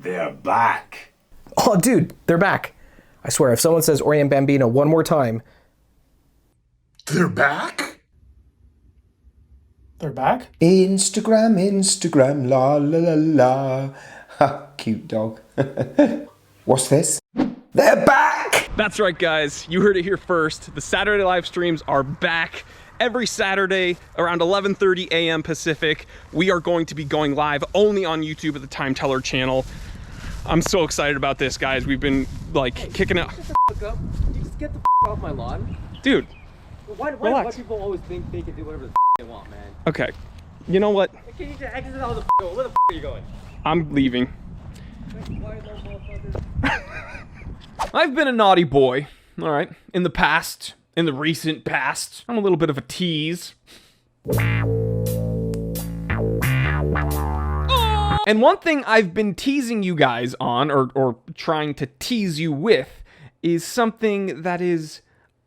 They're back. Oh, dude, they're back. I swear, if someone says Orient Bambino one more time... They're back? They're back? Instagram, la la la la. Ha, cute dog. What's this? They're back! That's right, guys. You heard it here first. The Saturday live streams are back. Every Saturday around 11:30 a.m. Pacific, we are going to be going live only on YouTube at the Time Teller channel. I'm so excited about this, guys. We've been like kicking it. Shut the f up. You just get the f off my lawn. Dude, why people always think they can do whatever the f they want, man? okay. You know what? Can you just exit all the f go? Where the f are you going? I'm leaving. I've been a naughty boy, all right, in the past. In the recent past, I'm a little bit of a tease. And one thing I've been teasing you guys on, or trying to tease you with, is something that is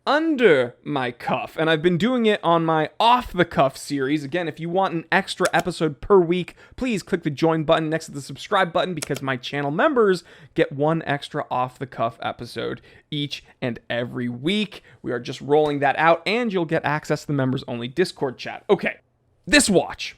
under my cuff. And I've been doing it on my Off the Cuff series. Again, if you want an extra episode per week, please click the join button next to the subscribe button, because my channel members get one extra Off the Cuff episode each and every week. We are just rolling that out, and you'll get access to the members only Discord chat. Okay, this watch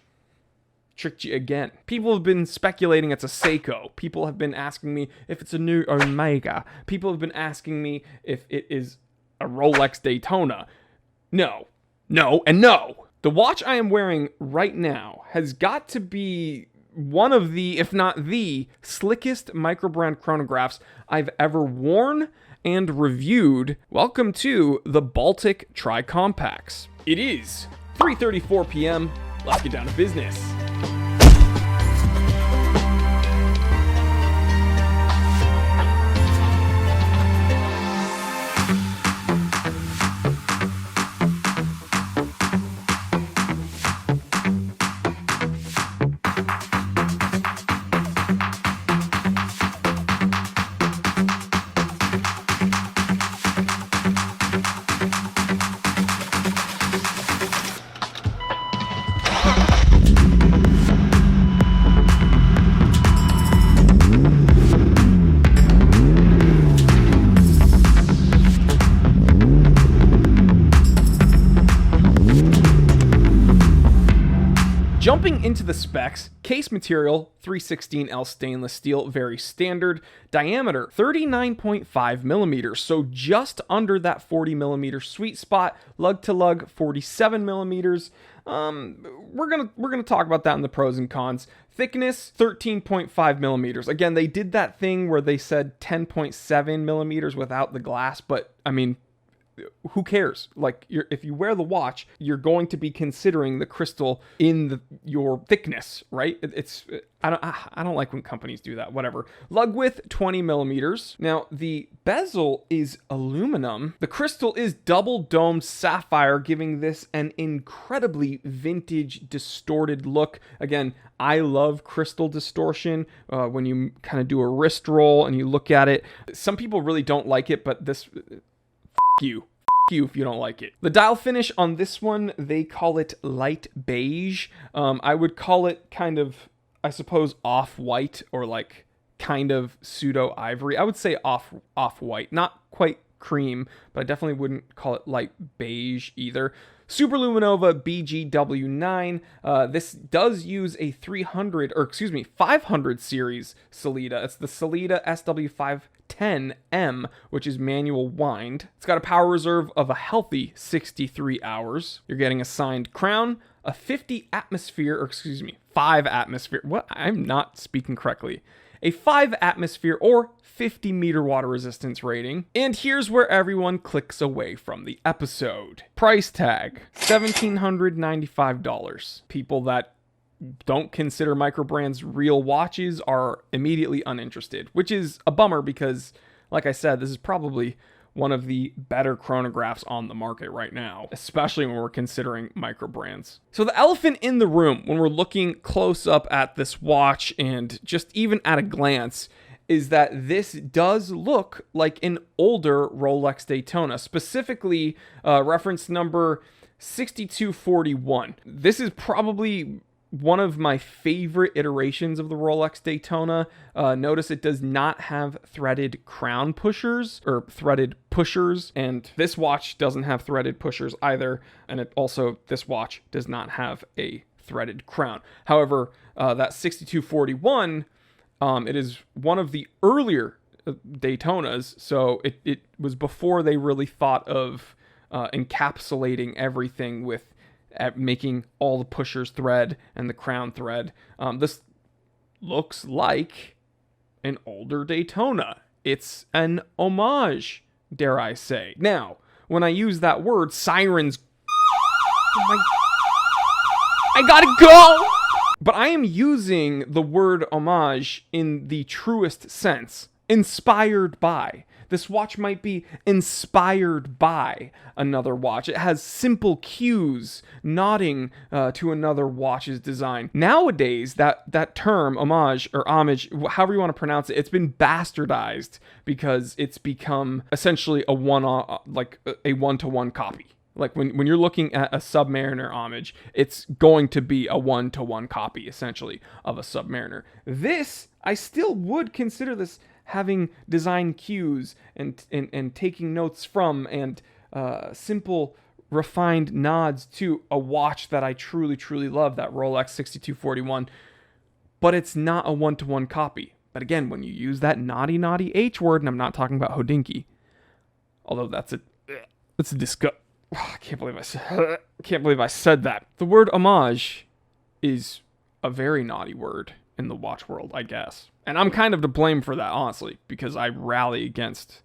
tricked you again. People have been speculating it's a Seiko. People have been asking me if it's a new Omega. People have been asking me if it is a Rolex Daytona. No, and no. The watch I am wearing right now has got to be one of the, if not the, slickest microbrand chronographs I've ever worn and reviewed. Welcome to the Baltic Tricompax. It is 3:34 p.m. Let's get down to business. Jumping into the specs, case material, 316L stainless steel, very standard. Diameter, 39.5 millimeters, so just under that 40 millimeter sweet spot. Lug to lug, 47 millimeters. We're gonna talk about that in the pros and cons. Thickness, 13.5 millimeters. Again, they did that thing where they said 10.7 millimeters without the glass, but I mean, who cares? Like, if you wear the watch, you're going to be considering the crystal in your thickness, right? I don't like when companies do that. Whatever. Lug width 20 millimeters. Now the bezel is aluminum. The crystal is double domed sapphire, giving this an incredibly vintage, distorted look. Again, I love crystal distortion. When you kind of do a wrist roll and you look at it, some people really don't like it, but this. You if you don't like it. The dial finish on this one, they call it light beige. I would call it kind of, I suppose, off-white, or like kind of pseudo ivory. I would say off-white, not quite cream, but I definitely wouldn't call it light beige either. Superluminova BGW9. This does use a 500 series Sellita. It's the Sellita SW510M, which is manual wind. It's got a power reserve of a healthy 63 hours. You're getting a signed crown, a 5 atmosphere. What? I'm not speaking correctly. A 5 atmosphere or 50 meter water resistance rating. And here's where everyone clicks away from the episode. Price tag, $1,795. People that don't consider microbrands real watches are immediately uninterested, which is a bummer because, like I said, this is probably one of the better chronographs on the market right now, especially when we're considering microbrands. So the elephant in the room when we're looking close up at this watch and just even at a glance is that this does look like an older Rolex Daytona, specifically reference number 6241. This is probably one of my favorite iterations of the Rolex Daytona. Notice it does not have threaded crown pushers or threaded pushers, and this watch doesn't have threaded pushers either, and this watch does not have a threaded crown. However, that 6241, it is one of the earlier Daytonas, so it was before they really thought of encapsulating everything with making all the pushers thread and the crown thread. This looks like an older Daytona. It's an homage, dare I say. Now, when I use that word, sirens. I gotta go! But I am using the word homage in the truest sense. Inspired by. This watch might be inspired by another watch. It has simple cues nodding to another watch's design. Nowadays, that term, homage or homage, however you want to pronounce it, it's been bastardized because it's become essentially a one-to-one copy. Like when you're looking at a Submariner homage, it's going to be a one-to-one copy, essentially, of a Submariner. This, I still would consider this having design cues and taking notes from and simple refined nods to a watch that I truly, truly love, that Rolex 6241. But it's not a one-to-one copy. But again, when you use that naughty H word, and I'm not talking about Hodinky, although that's a disgust. I can't believe I said that. The word homage is a very naughty word in the watch world, I guess. And I'm kind of to blame for that, honestly, because I rally against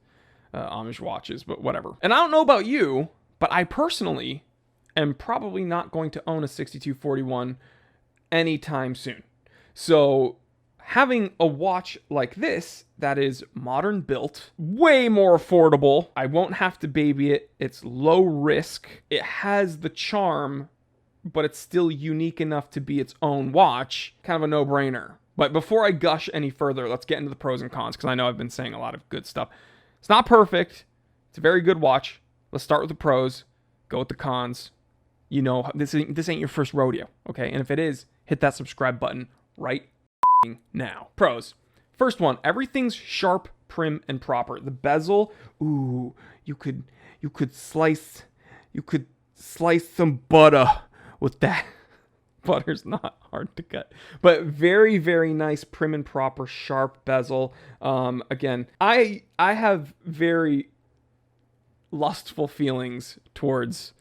homage watches, but whatever. And I don't know about you, but I personally am probably not going to own a 6241 anytime soon. So having a watch like this that is modern built, way more affordable, I won't have to baby it, it's low risk, it has the charm, but it's still unique enough to be its own watch, kind of a no-brainer. But before I gush any further, let's get into the pros and cons, because I know I've been saying a lot of good stuff. It's not perfect. It's a very good watch. Let's start with the pros, go with the cons. You know, this ain't your first rodeo, okay? And if it is, hit that subscribe button right now. Pros. First one, everything's sharp, prim, and proper. The bezel, ooh, you could slice some butter with that. Butter's not hard to cut, but very, very nice, prim and proper, sharp bezel. Again, I have very lustful feelings towards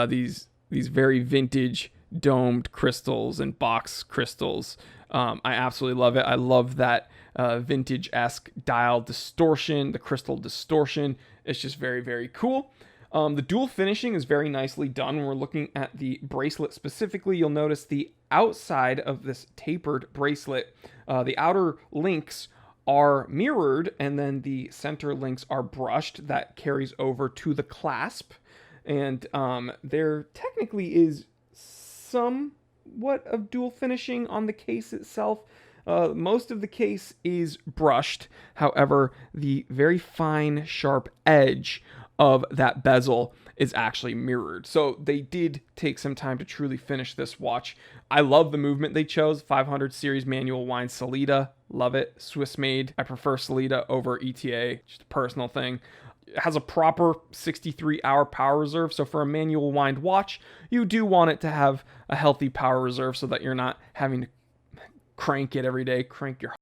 these very vintage domed crystals and box crystals. I absolutely love it. I love that vintage-esque dial distortion, the crystal distortion. It's just very, very cool. The dual finishing is very nicely done. When we're looking at the bracelet specifically, you'll notice the outside of this tapered bracelet, the outer links are mirrored, and then the center links are brushed. That carries over to the clasp. And there technically is somewhat of dual finishing on the case itself. Most of the case is brushed. However, the very fine, sharp edge of that bezel is actually mirrored. So they did take some time to truly finish this watch. I love the movement they chose. 500 series manual wind Sellita. Love it. Swiss made. I prefer Sellita over ETA. Just a personal thing. It has a proper 63-hour power reserve. So for a manual wind watch, you do want it to have a healthy power reserve so that you're not having to crank it every day. Crank your...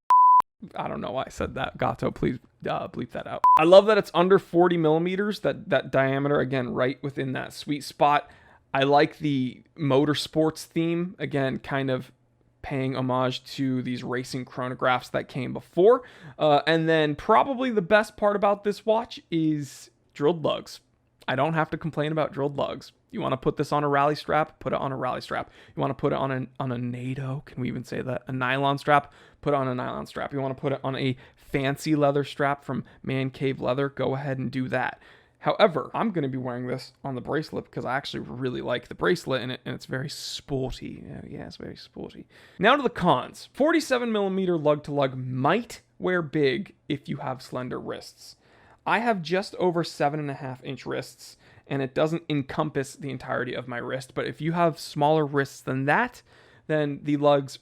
I don't know why I said that. Gato, please bleep that out. I love that it's under 40 millimeters, that diameter, again, right within that sweet spot. I like the motorsports theme, again, kind of paying homage to these racing chronographs that came before. And then probably the best part about this watch is drilled lugs. I don't have to complain about drilled lugs. You want to put this on a rally strap? Put it on a rally strap. You want to put it on a NATO? Can we even say that? A nylon strap? Put it on a nylon strap. You want to put it on a fancy leather strap from Man Cave Leather? Go ahead and do that. However, I'm going to be wearing this on the bracelet because I actually really like the bracelet and it's very sporty. Yeah, it's very sporty. Now to the cons. 47 millimeter lug to lug might wear big if you have slender wrists. I have just over 7.5 inch wrists, and it doesn't encompass the entirety of my wrist. But if you have smaller wrists than that, then the lugs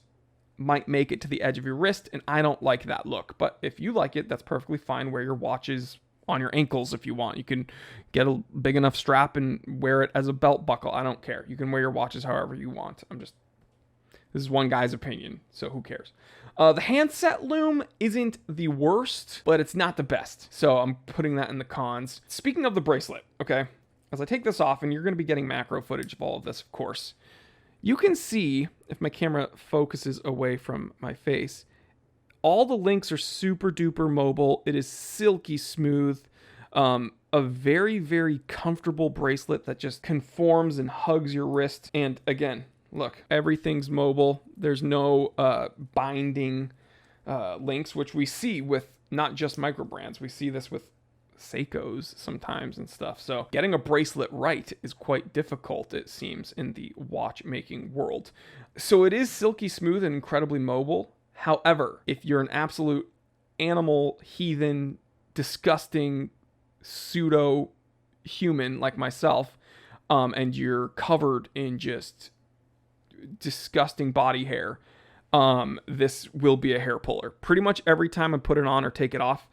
might make it to the edge of your wrist, and I don't like that look. But if you like it, that's perfectly fine. Wear your watches on your ankles if you want. You can get a big enough strap and wear it as a belt buckle. I don't care. You can wear your watches however you want. This is one guy's opinion, so who cares? The handset loom isn't the worst, but it's not the best. So I'm putting that in the cons. Speaking of the bracelet, okay, as I take this off, and you're going to be getting macro footage of all of this, of course, you can see, if my camera focuses away from my face, all the links are super duper mobile. It is silky smooth. A very, very comfortable bracelet that just conforms and hugs your wrist. And again, look, everything's mobile. There's no binding links, which we see with not just micro brands. We see this with Seikos sometimes and stuff. So getting a bracelet right is quite difficult, it seems, in the watchmaking world. So it is silky smooth and incredibly mobile. However, if you're an absolute animal, heathen, disgusting, pseudo human like myself, and you're covered in just disgusting body hair, this will be a hair puller. Pretty much every time I put it on or take it off,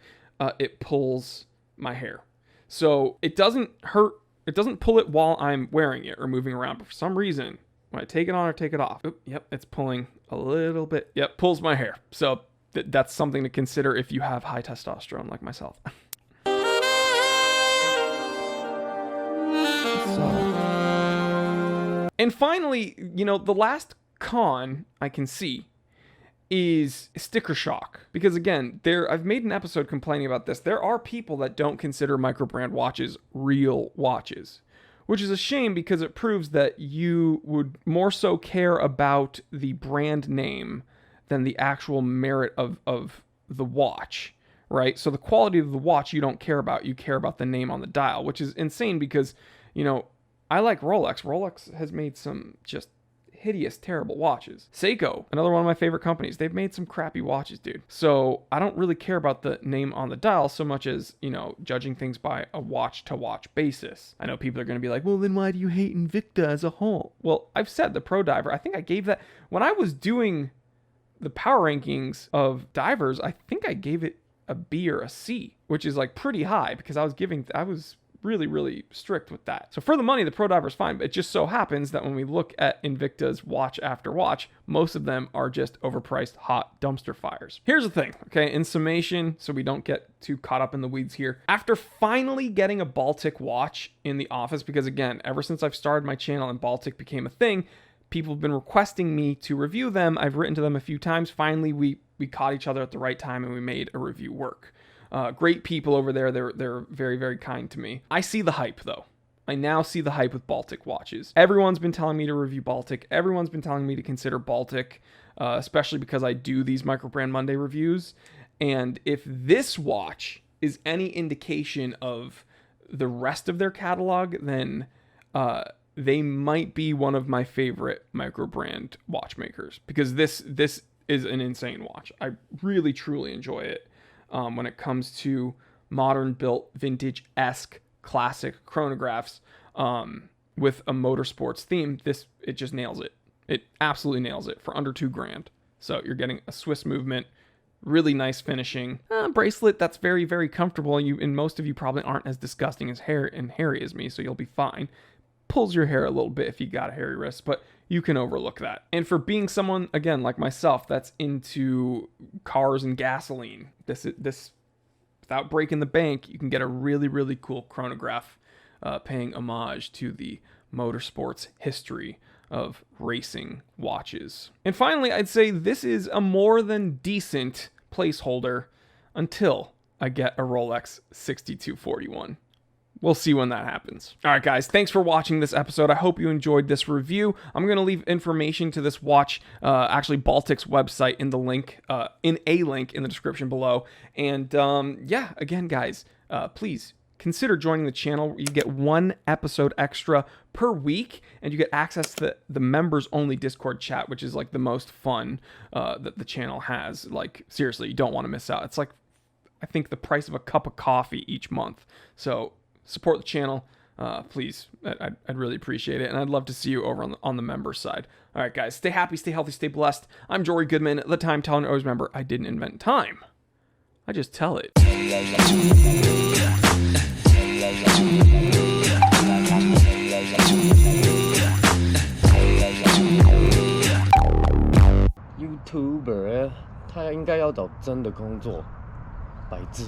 it pulls my hair. So it doesn't hurt. It doesn't pull it while I'm wearing it or moving around. But for some reason, when I take it on or take it off, yep, it's pulling a little bit. Yep, pulls my hair. So that's something to consider if you have high testosterone like myself. And finally, the last con I can see is sticker shock. Because again, I've made an episode complaining about this. There are people that don't consider micro brand watches real watches, which is a shame because it proves that you would more so care about the brand name than the actual merit of the watch, right? So the quality of the watch you don't care about. You care about the name on the dial, which is insane because, I like Rolex. Rolex has made some just hideous, terrible watches. Seiko, another one of my favorite companies, they've made some crappy watches, dude. So I don't really care about the name on the dial so much as, judging things by a watch-to-watch basis. I know people are going to be like, well, then why do you hate Invicta as a whole? Well, I've said the Pro Diver, I think I gave that, when I was doing the power rankings of divers, I think I gave it a B or a C, which is like pretty high because I was really, really strict with that. So for the money, the Pro Diver is fine, but it just so happens that when we look at Invicta's watch after watch, most of them are just overpriced hot dumpster fires. Here's the thing, okay, in summation, so we don't get too caught up in the weeds here. After finally getting a Baltic watch in the office, because again, ever since I've started my channel and Baltic became a thing, people have been requesting me to review them. I've written to them a few times. Finally, we caught each other at the right time and we made a review work. Great people over there. They're very, very kind to me. I see the hype though. I now see the hype with Baltic watches. Everyone's been telling me to review Baltic. Everyone's been telling me to consider Baltic, especially because I do these Micro Brand Monday reviews. And if this watch is any indication of the rest of their catalog, then they might be one of my favorite micro brand watchmakers because this is an insane watch. I really, truly enjoy it. When it comes to modern built vintage-esque classic chronographs with a motorsports theme, it just nails it. It absolutely nails it for under $2,000. So you're getting a Swiss movement, really nice finishing bracelet that's very, very comfortable. And most of you probably aren't as disgusting as hairy as me, so you'll be fine. Pulls your hair a little bit if you got a hairy wrist, but you can overlook that. And for being someone, again, like myself, that's into cars and gasoline, this without breaking the bank, you can get a really, really cool chronograph paying homage to the motorsports history of racing watches. And finally, I'd say this is a more than decent placeholder until I get a Rolex 6241. We'll see when that happens. All right, guys, thanks for watching this episode. I hope you enjoyed this review. I'm going to leave information to this watch, actually Baltic's website in a link in the description below. And yeah, again, guys, please consider joining the channel. You get one episode extra per week, and you get access to the members-only Discord chat, which is like the most fun that the channel has. Like, seriously, you don't want to miss out. It's like, I think, the price of a cup of coffee each month. So support the channel. please, I'd really appreciate it. And I'd love to see you over on the member side. All right, guys, stay happy, stay healthy, stay blessed. I'm Jory Goodman, the Time Teller. Always remember, I didn't invent time. I just tell it. YouTuber 他应该要找真的工作，白痴。